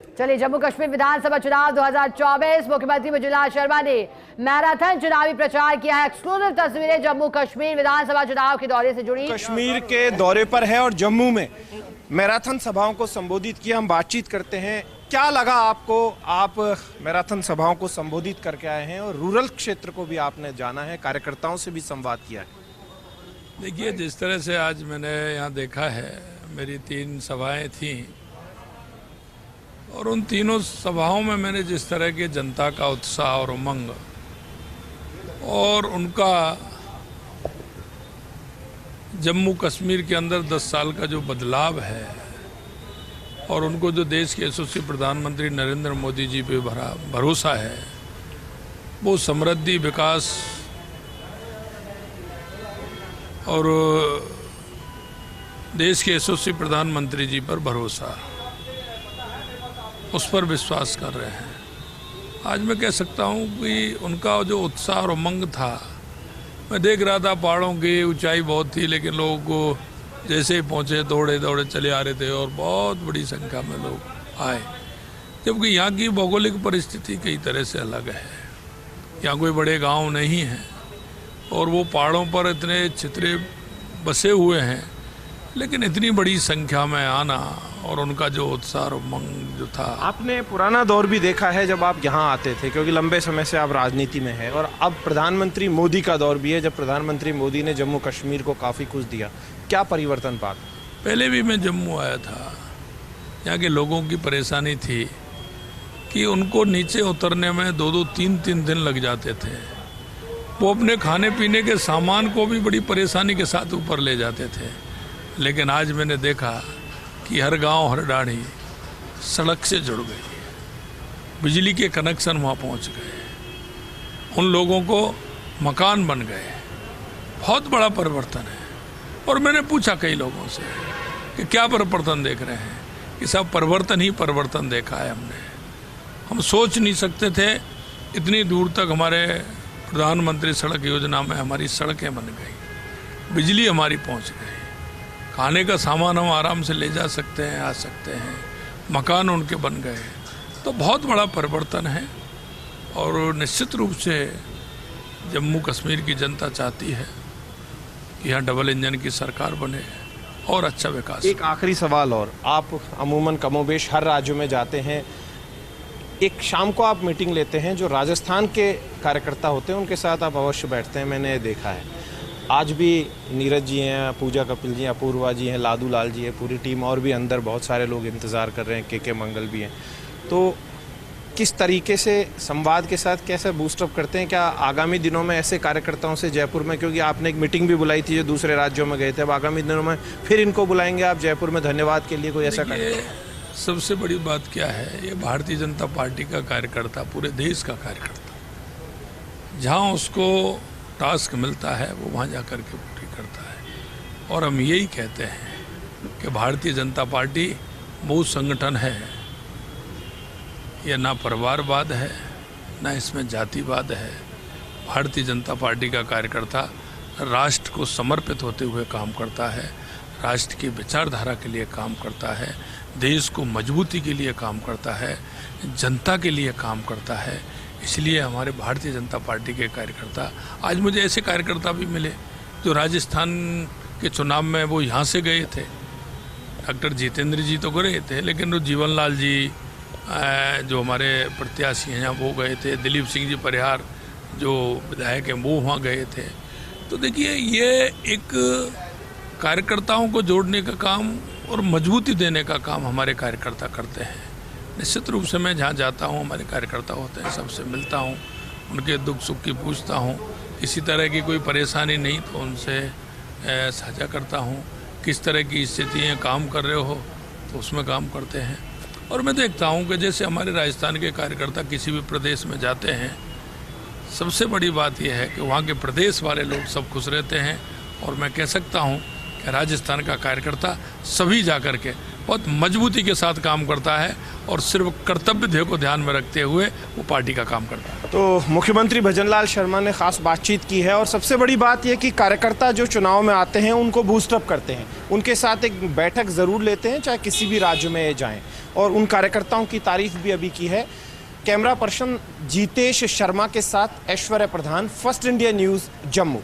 चलिए, जम्मू कश्मीर विधानसभा चुनाव 2024। मुख्यमंत्री भजनलाल शर्मा ने मैराथन चुनावी प्रचार किया है। एक्सक्लूसिव तस्वीरें जम्मू कश्मीर विधानसभा चुनाव के दौरे से जुड़ी। कश्मीर के दौरे पर है और जम्मू में मैराथन सभाओं को संबोधित किया। हम बातचीत करते हैं, क्या लगा आपको? आप मैराथन सभाओं को संबोधित करके आए हैं और रूरल क्षेत्र को भी आपने जाना है, कार्यकर्ताओं से भी संवाद किया है। देखिए, जिस तरह से आज मैंने यहाँ देखा है, मेरी 3 सभाएं थीं और उन तीनों सभाओं में मैंने जिस तरह के जनता का उत्साह और उमंग और उनका जम्मू कश्मीर के अंदर 10 साल का जो बदलाव है और उनको जो देश के यशस्वी प्रधानमंत्री नरेंद्र मोदी जी पे भरोसा है, वो समृद्धि, विकास और देश के यशस्वी प्रधानमंत्री जी पर भरोसा, उस पर विश्वास कर रहे हैं। आज मैं कह सकता हूँ कि उनका जो उत्साह और उमंग था, मैं देख रहा था पहाड़ों की ऊंचाई बहुत थी, लेकिन लोगों को जैसे ही पहुँचे दौड़े दौड़े चले आ रहे थे और बहुत बड़ी संख्या में लोग आए, जबकि यहाँ की भौगोलिक परिस्थिति कई तरह से अलग है। यहाँ कोई बड़े गांव नहीं हैं और वो पहाड़ों पर इतने छितरे बसे हुए हैं, लेकिन इतनी बड़ी संख्या में आना और उनका जो उत्साह और उमंग जो था। आपने पुराना दौर भी देखा है जब आप यहाँ आते थे, क्योंकि लंबे समय से आप राजनीति में हैं, और अब प्रधानमंत्री मोदी का दौर भी है जब प्रधानमंत्री मोदी ने जम्मू कश्मीर को काफ़ी कुछ दिया। क्या परिवर्तन पाते? पहले भी मैं जम्मू आया था, यहाँ के लोगों की परेशानी थी कि उनको नीचे उतरने में 2-2, 3-3 दिन लग जाते थे। वो अपने खाने पीने के सामान को भी बड़ी परेशानी के साथ ऊपर ले जाते थे। लेकिन आज मैंने देखा कि हर गांव, हर डाढ़ी सड़क से जुड़ गई, बिजली के कनेक्शन वहाँ पहुँच गए, उन लोगों को मकान बन गए। बहुत बड़ा परिवर्तन है। और मैंने पूछा कई लोगों से कि क्या परिवर्तन देख रहे हैं, कि सब परिवर्तन ही परिवर्तन देखा है हमने। हम सोच नहीं सकते थे इतनी दूर तक हमारे प्रधानमंत्री सड़क योजना में हमारी सड़कें बन गई, बिजली हमारी पहुँच गई, खाने का सामान हम आराम से ले जा सकते हैं, आ सकते हैं, मकान उनके बन गए। तो बहुत बड़ा परिवर्तन है और निश्चित रूप से जम्मू कश्मीर की जनता चाहती है कि यहाँ डबल इंजन की सरकार बने और अच्छा विकास। एक आखिरी सवाल और, आप अमूमन कमोबेश हर राज्यों में जाते हैं, एक शाम को आप मीटिंग लेते हैं, जो राजस्थान के कार्यकर्ता होते हैं उनके साथ आप अवश्य बैठते हैं, मैंने देखा है। आज भी नीरज जी हैं, पूजा कपिल जी हैं, अपूर्वा जी हैं, लादू लाल जी हैं, पूरी टीम, और भी अंदर बहुत सारे लोग इंतज़ार कर रहे हैं, के मंगल भी हैं। तो किस तरीके से संवाद के साथ कैसे बूस्टअप करते हैं? क्या आगामी दिनों में ऐसे कार्यकर्ताओं से जयपुर में, क्योंकि आपने एक मीटिंग भी बुलाई थी जो दूसरे राज्यों में गए थे, अब आगामी दिनों में फिर इनको बुलाएंगे आप जयपुर में धन्यवाद के लिए, कोई ऐसा करेंगे? सबसे बड़ी बात क्या है, ये भारतीय जनता पार्टी का कार्यकर्ता, पूरे देश का कार्यकर्ता, जहाँ उसको टास्क मिलता है वो वहाँ जा कर के पूरी करता है। और हम यही कहते हैं कि भारतीय जनता पार्टी वो संगठन है, ये ना परिवारवाद है, ना इसमें जातिवाद है। भारतीय जनता पार्टी का कार्यकर्ता राष्ट्र को समर्पित होते हुए काम करता है, राष्ट्र की विचारधारा के लिए काम करता है, देश को मजबूती के लिए काम करता है, जनता के लिए काम करता है। इसलिए हमारे भारतीय जनता पार्टी के कार्यकर्ता, आज मुझे ऐसे कार्यकर्ता भी मिले जो राजस्थान के चुनाव में वो यहाँ से गए थे, डॉक्टर जितेंद्र जी तो गए थे, लेकिन वो जीवन लाल जी जो हमारे प्रत्याशी हैं वो गए थे, दिलीप सिंह जी परिहार जो विधायक हैं वो वहाँ गए थे। तो देखिए, ये एक कार्यकर्ताओं को जोड़ने का काम और मजबूती देने का काम हमारे कार्यकर्ता करते हैं। निश्चित रूप से मैं जहाँ जाता हूँ, हमारे कार्यकर्ता होते हैं, सबसे मिलता हूँ, उनके दुख सुख की पूछता हूँ, किसी तरह की कोई परेशानी नहीं तो उनसे साझा करता हूँ, किस तरह की स्थिति है, काम कर रहे हो तो उसमें काम करते हैं। और मैं देखता हूँ कि जैसे हमारे राजस्थान के कार्यकर्ता किसी भी प्रदेश में जाते हैं, सबसे बड़ी बात यह है कि वहाँ के प्रदेश वाले लोग सब खुश रहते हैं। और मैं कह सकता हूँ कि राजस्थान का कार्यकर्ता सभी जाकर के बहुत मजबूती के साथ काम करता है और सिर्फ कर्तव्य ध्येय को ध्यान में रखते हुए वो पार्टी का काम करता है। तो मुख्यमंत्री भजनलाल शर्मा ने खास बातचीत की है और सबसे बड़ी बात यह कि कार्यकर्ता जो चुनाव में आते हैं उनको बूस्टअप करते हैं, उनके साथ एक बैठक ज़रूर लेते हैं, चाहे किसी भी राज्य में जाएं। और उन कार्यकर्ताओं की तारीफ भी अभी की है। कैमरा पर्सन जीतेश शर्मा के साथ ऐश्वर्या प्रधान, फर्स्ट इंडिया न्यूज़, जम्मू।